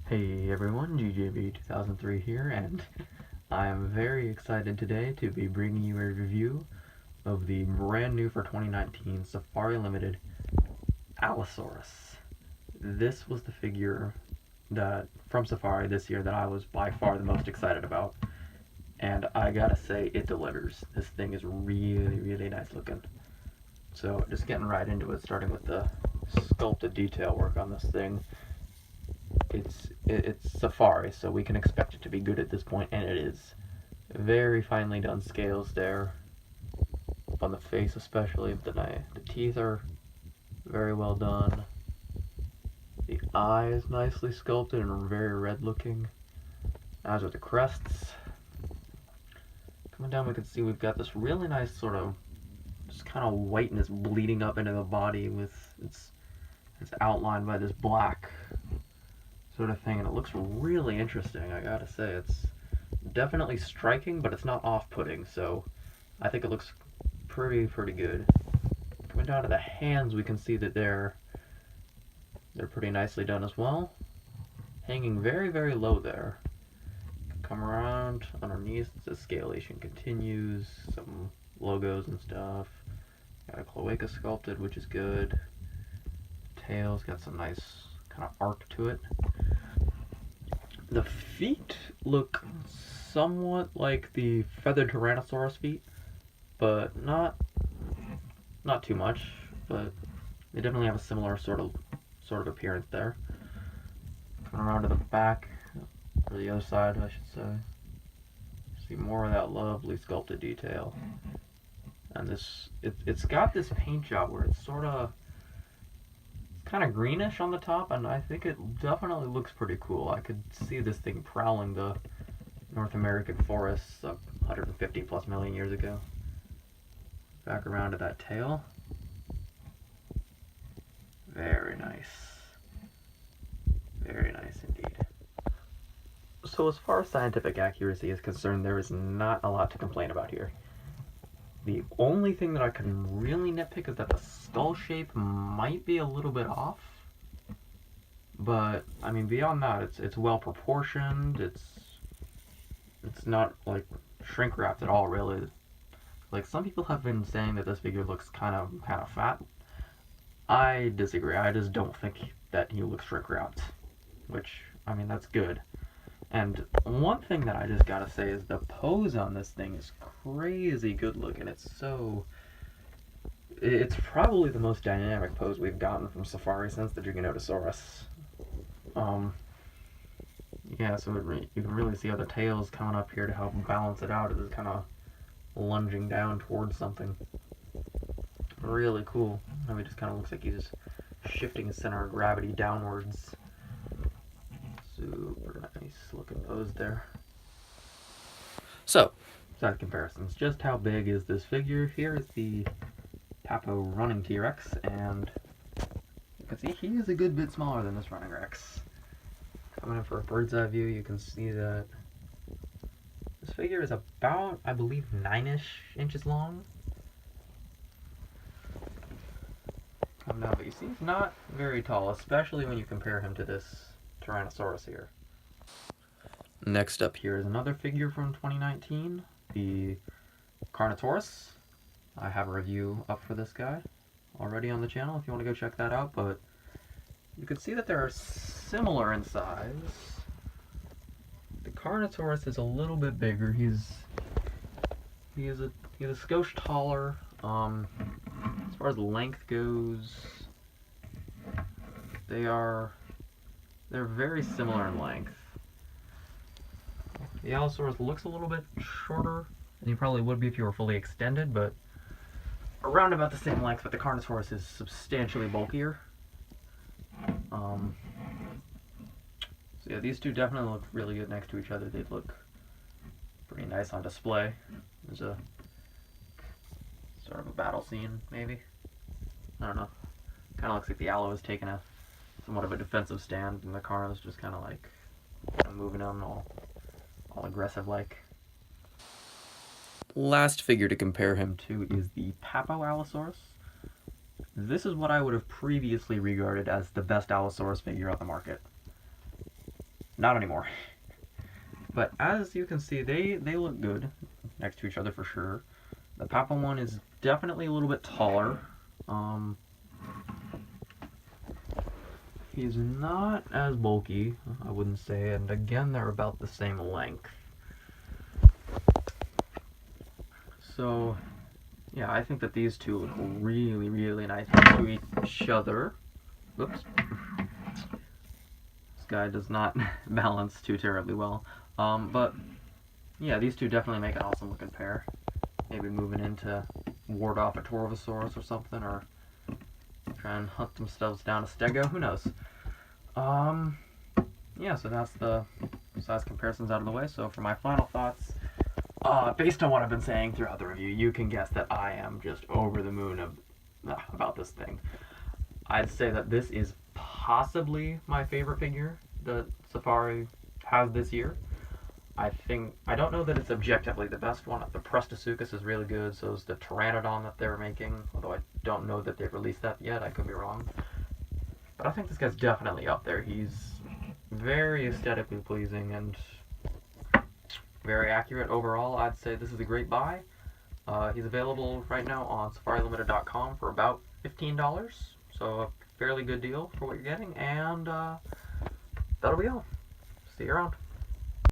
Hey everyone, GJB2003 here, and I am very excited today to be bringing you a review of the brand new for 2019 Safari Limited Allosaurus. This was the figure that from Safari this year that I was by far the most excited about, and I gotta say it delivers. This thing is really nice looking. So just getting right into it, starting with the sculpted detail work on this thing. It's Safari, so we can expect it to be good at this point, and it is. Very finely done scales there, on the face especially. The teeth are very well done. The eye is nicely sculpted and very red looking, as are the crests. Coming down we can see we've got this really nice sort of just kind of whiteness bleeding up into the body with it's outlined by this black sort of thing, and it looks really interesting. I gotta say, it's definitely striking, but it's not off-putting, so I think it looks pretty good. Coming down to the hands, we can see that they're pretty nicely done as well. Hanging very low there. Come around underneath, the scalation continues, some logos and stuff. Got a cloaca sculpted, which is good. Tail's got some nice kind of arc to it. The feet look somewhat like the feathered Tyrannosaurus feet, but not too much. But they definitely have a similar sort of appearance there. Coming around to the back, or the other side, I should say. See more of that lovely sculpted detail. And it's got this paint job where it's sort of kind of greenish on the top, and I think it definitely looks pretty cool. I could see this thing prowling the North American forests 150 plus million years ago. Back around to that tail. Very nice. Very nice indeed. So as far as scientific accuracy is concerned, there is not a lot to complain about here. The only thing that I can really nitpick is that the skull shape might be a little bit off. But I mean, beyond that, it's well proportioned. It's not like shrink wrapped at all, really. Like some people have been saying that this figure looks kind of fat. I disagree. I just don't think that he looks shrink wrapped, which I mean that's good. And one thing that I just gotta say is the pose on this thing is crazy good looking. It's probably the most dynamic pose we've gotten from Safari since the Carnotaurus. Yeah, so you can really see how the tail's coming up here to help balance it out. It's kind of lunging down towards something. Really cool. Now he just kind of looks like he's shifting his center of gravity downwards. Super nice looking pose there. So, side comparisons. Just how big is this figure? Here is the Papo running T-Rex, and you can see he is a good bit smaller than this running Rex. Coming in for a bird's eye view, you can see that this figure is about, I believe, 9-ish inches long. Come down, but you see he's not very tall, especially when you compare him to this Tyrannosaurus here. Next up here is another figure from 2019, the Carnotaurus. I have a review up for this guy already on the channel if you want to go check that out, but you can see that they're similar in size. The Carnotaurus is a little bit bigger. He's a skosh taller. As far as length goes, they're very similar in length. The Allosaurus looks a little bit shorter than he probably would be if you were fully extended, but around about the same length, but the Carnotaurus is substantially bulkier. So yeah, these two definitely look really good next to each other. They look pretty nice on display. There's a sort of a battle scene, maybe. I don't know. Kind of looks like the Allo is taking a somewhat of a defensive stand, and the Carno's just kind of like moving on all aggressive like. Last figure to compare him to is the Papal Allosaurus. This is what I would have previously regarded as the best Allosaurus figure on the market. Not anymore. But as you can see, they look good next to each other for sure. The Papal one is definitely a little bit taller. He's not as bulky, I wouldn't say, and again, they're about the same length. So, yeah, I think that these two look really, really nice to each other. Oops. This guy does not balance too terribly well. But, yeah, these two definitely make an awesome looking pair. Maybe moving in to ward off a Torvosaurus or something, or try and hunt themselves down a Stego, who knows. Yeah, so that's the size comparisons out of the way. So for my final thoughts, based on what I've been saying throughout the review, you can guess that I am just over the moon about this thing. I'd say that this is possibly my favorite figure that Safari has this year. I don't know that it's objectively the best one. The Prestosuchus is really good, so is the Pteranodon that they're making, although I don't know that they've released that yet, I could be wrong. But I think this guy's definitely up there. He's very aesthetically pleasing and very accurate overall. I'd say this is a great buy. He's available right now on SafariLimited.com for about $15, so a fairly good deal for what you're getting, and that'll be all. See you around.